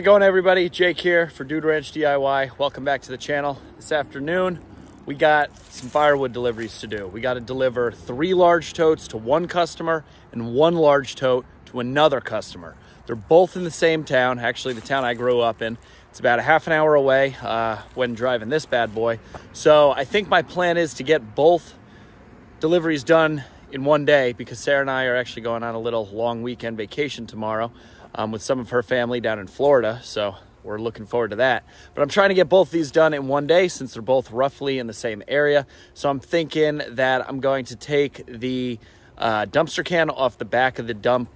going, everybody? Jake here for Dude Ranch DIY. Welcome back to the channel. This afternoon, we got some firewood deliveries to do. We got to deliver 3 large totes to one customer and 1 large tote to another customer. They're both in the same town, actually the town I grew up in. It's about a half an hour away when driving this bad boy. So I think my plan is to get both deliveries done in one day because Sarah and I are actually going on a little long weekend vacation tomorrow with some of her family down in Florida. So we're looking forward to that. But I'm trying to get both these done in one day since they're both roughly in the same area. So I'm thinking that I'm going to take the dumpster can off the back of the dump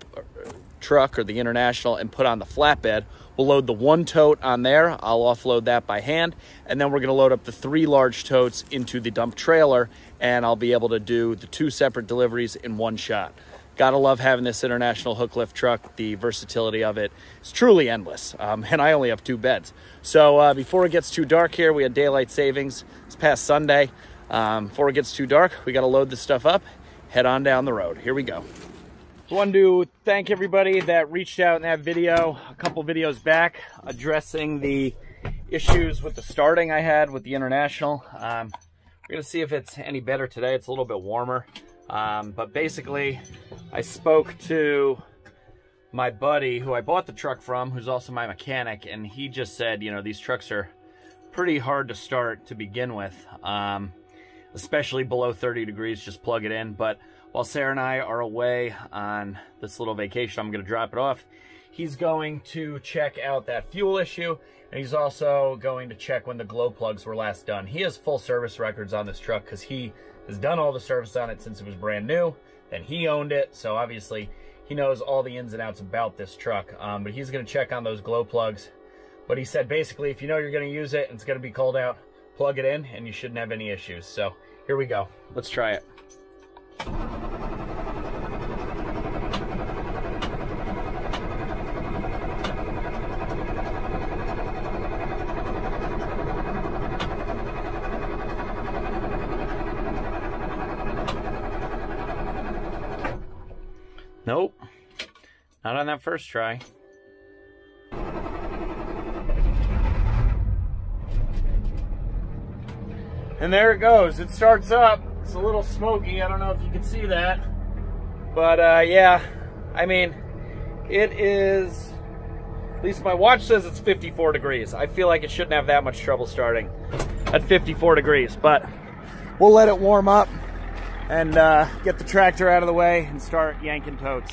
truck or the International and put on the flatbed. We'll load the 1 tote on there. I'll offload that by hand. And then we're gonna load up the 3 large totes into the dump trailer, and I'll be able to do the 2 separate deliveries in one shot. Gotta love having this International hook lift truck. The versatility of it is truly endless. And I only have 2 beds. So before it gets too dark here, we had daylight savings this past Sunday. Before it gets too dark, we gotta load this stuff up, head on down the road. Here we go. I wanted to thank everybody that reached out in that video a couple videos back addressing the issues with the starting I had with the International. We're gonna see if it's any better today. It's a little bit warmer. But basically, I spoke to my buddy who I bought the truck from, who's also my mechanic, and he just said, you know, these trucks are pretty hard to start to begin with, especially below 30 degrees, just plug it in. But while Sarah and I are away on this little vacation, I'm going to drop it off. He's going to check out that fuel issue, and he's also going to check when the glow plugs were last done. He has full service records on this truck because he has done all the service on it since it was brand new, and he owned it, so obviously he knows all the ins and outs about this truck. But he's going to check on those glow plugs. But he said basically if you know you're going to use it and it's going to be cold out, plug it in and you shouldn't have any issues. So here we go. Let's try it. Nope, not on that first try. And there it goes. It starts up. It's a little smoky. I don't know if you can see that. But yeah, I mean, it is, at least my watch says it's 54 degrees. I feel like it shouldn't have that much trouble starting at 54 degrees. But we'll let it warm up and get the tractor out of the way and start yanking totes.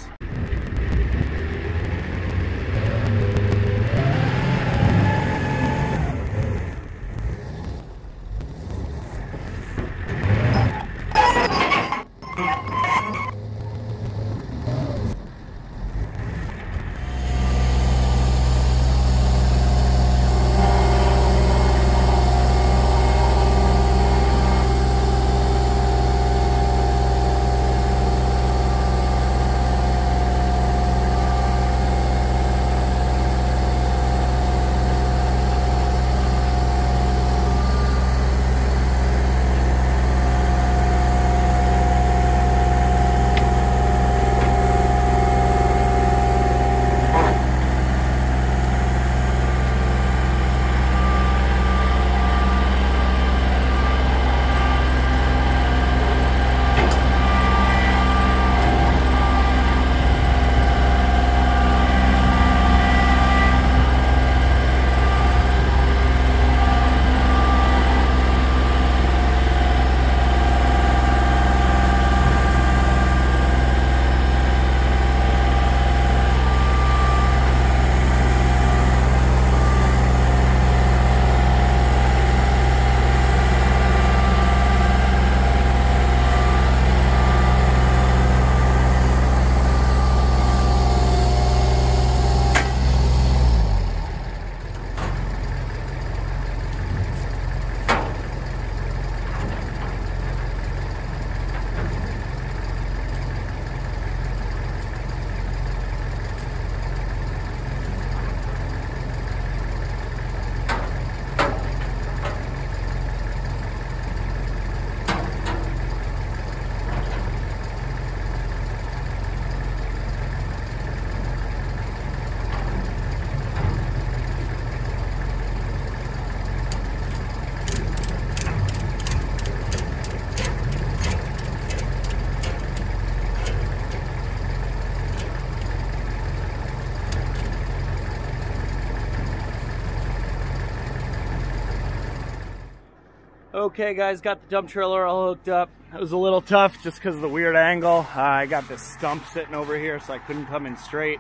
Okay guys, got the dump trailer all hooked up. It was a little tough just because of the weird angle. I got this stump sitting over here, so I couldn't come in straight.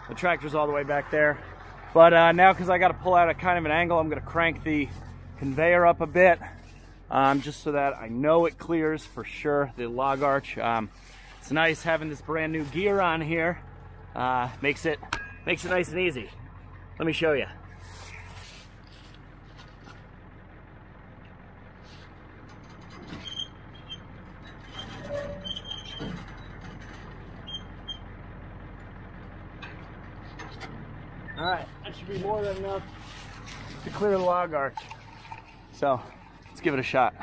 The tractor's all the way back there. But now, because I got to pull out at kind of an angle, I'm going to crank the conveyor up a bit, just so that I know it clears for sure, the log arch. It's nice having this brand new gear on here. Makes it nice and easy. Let me show you. All right, that should be more than enough to clear the log arch. So let's give it a shot.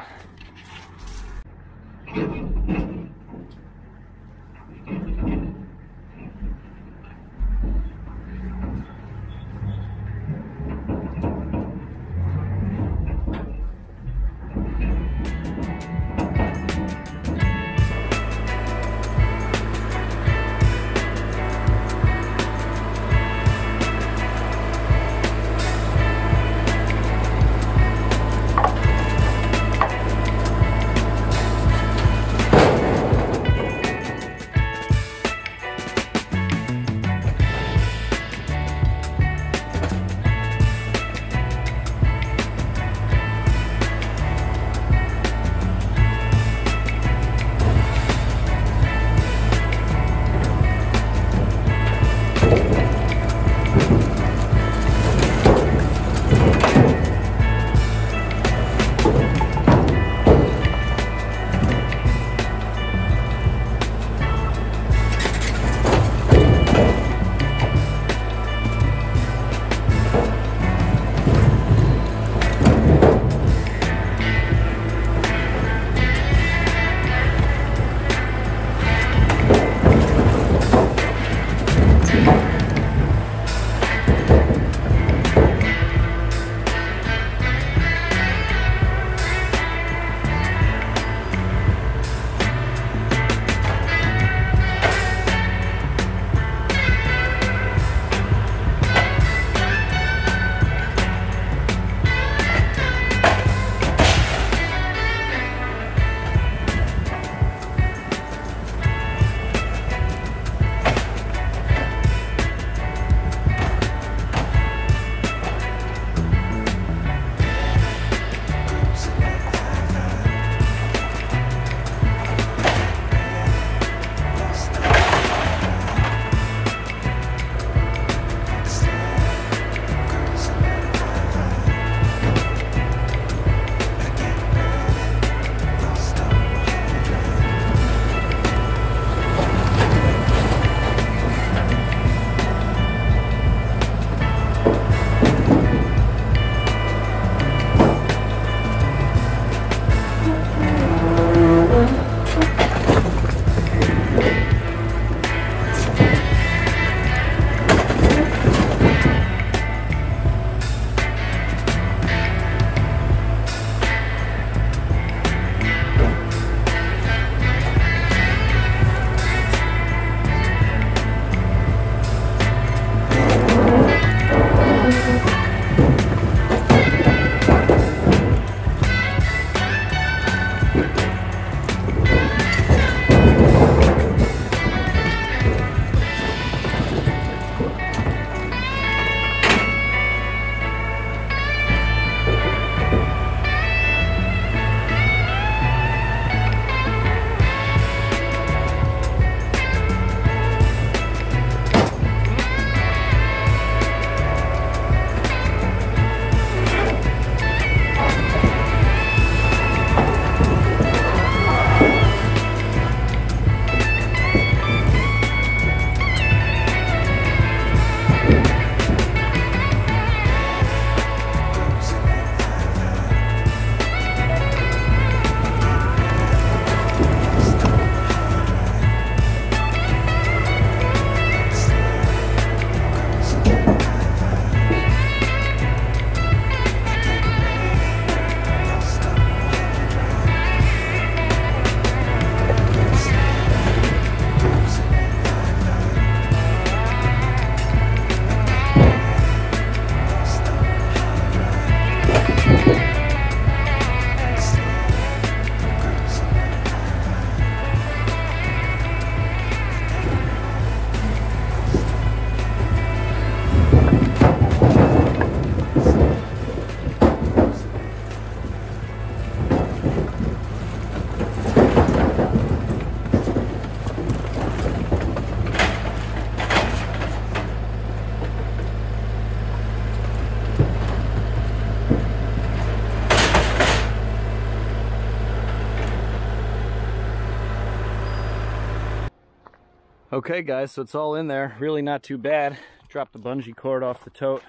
Okay guys, so it's all in there. Really not too bad. Dropped the bungee cord off the tote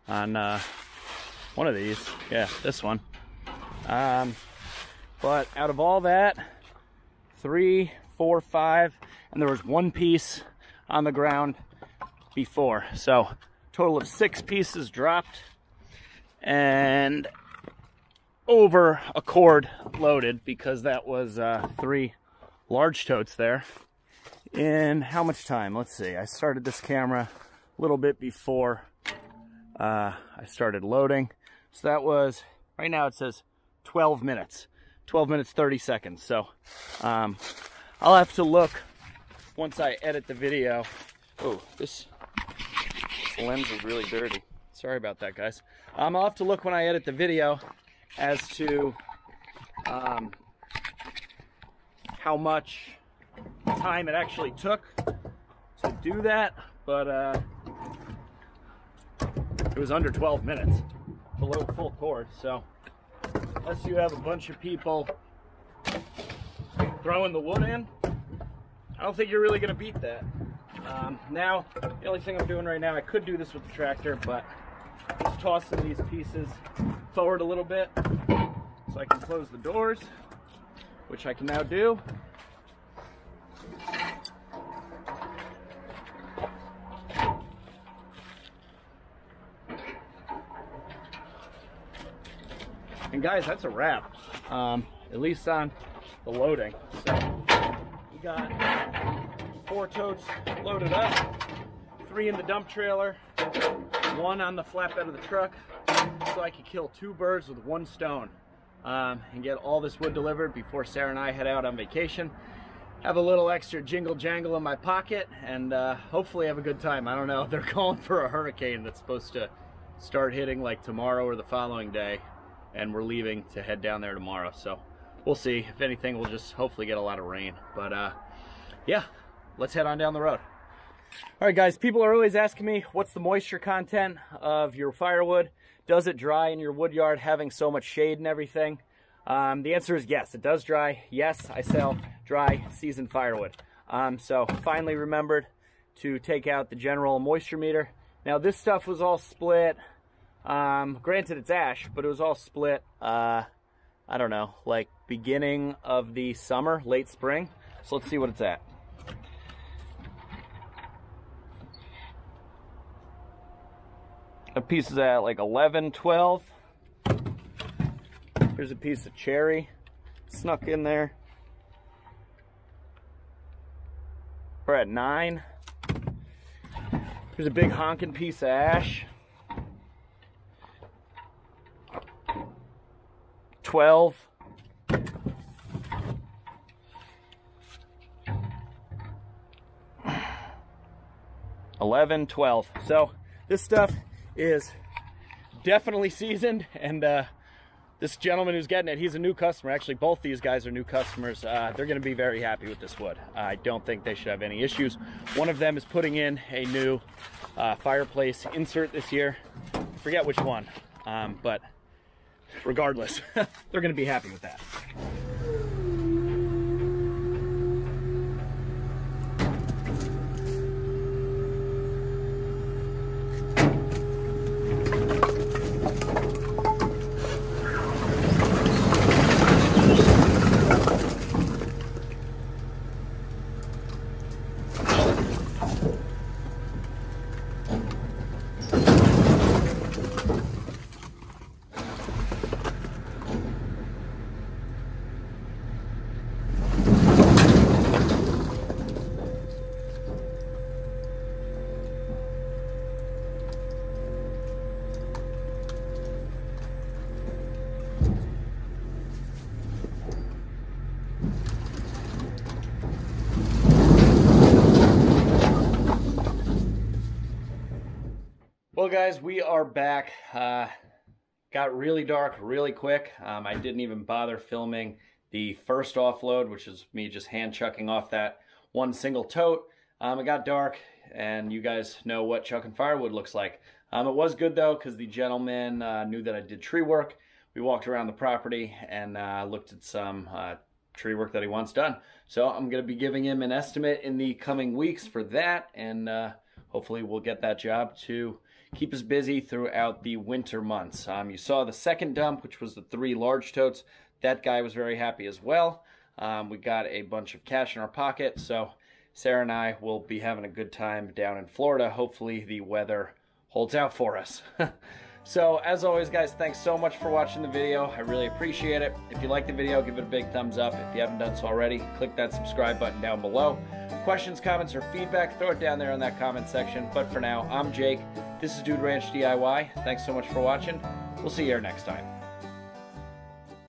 on one of these. Yeah, this one. But out of all that, 3, 4, 5, and there was one piece on the ground before. So total of 6 pieces dropped and over a cord loaded, because that was 3 large totes there. In how much time? Let's see. I started this camera a little bit before I started loading. So that was, right now it says 12 minutes. 12 minutes, 30 seconds. So I'll have to look once I edit the video. Oh, this lens is really dirty. Sorry about that, guys. I'll have to look when I edit the video as to how much time it actually took to do that, but it was under 12 minutes below full cord. So unless you have a bunch of people throwing the wood in, I don't think you're really going to beat that. Now the only thing I'm doing right now, I could do this with the tractor, but just tossing these pieces forward a little bit so I can close the doors, which I can now do. And guys, that's a wrap, at least on the loading. So we got 4 totes loaded up, 3 in the dump trailer, 1 on the flatbed of the truck, so I could kill 2 birds with 1 stone, and get all this wood delivered before Sarah and I head out on vacation. Have a little extra jingle jangle in my pocket, and hopefully have a good time. I don't know, they're calling for a hurricane that's supposed to start hitting like tomorrow or the following day, and we're leaving to head down there tomorrow. So we'll see. If anything, we'll just hopefully get a lot of rain. But yeah, let's head on down the road. All right, guys, people are always asking me, what's the moisture content of your firewood? Does it dry in your wood yard having so much shade and everything? The answer is yes, it does dry. Yes, I sell dry seasoned firewood. So finally remembered to take out the general moisture meter. Now this stuff was all split. Granted it's ash, but it was all split, I don't know, like beginning of the summer, late spring. So let's see what it's at. A piece is at like 11, 12. Here's a piece of cherry snuck in there. We're at 9. Here's a big honking piece of ash. 12. 11, 12. So this stuff is definitely seasoned, and this gentleman who's getting it, he's a new customer. Actually, both these guys are new customers. They're going to be very happy with this wood. I don't think they should have any issues. One of them is putting in a new fireplace insert this year. I forget which one, but regardless, they're going to be happy with that. Well guys, we are back. Got really dark really quick. I didn't even bother filming the first offload, which is me just hand chucking off that one single tote. It got dark, and you guys know what chucking firewood looks like. It was good though, because the gentleman knew that I did tree work. We walked around the property and looked at some tree work that he wants done. So I'm going to be giving him an estimate in the coming weeks for that, and hopefully we'll get that job to keep us busy throughout the winter months. You saw the second dump, which was the 3 large totes. That guy was very happy as well. We got a bunch of cash in our pocket, so Sarah and I will be having a good time down in Florida. Hopefully the weather holds out for us. So as always, guys, thanks so much for watching the video. I really appreciate it. If you like the video, give it a big thumbs up. If you haven't done so already, click that subscribe button down below. Questions, comments, or feedback, throw it down there in that comment section. But for now, I'm Jake. This is Dude Ranch DIY. Thanks so much for watching. We'll see you here next time.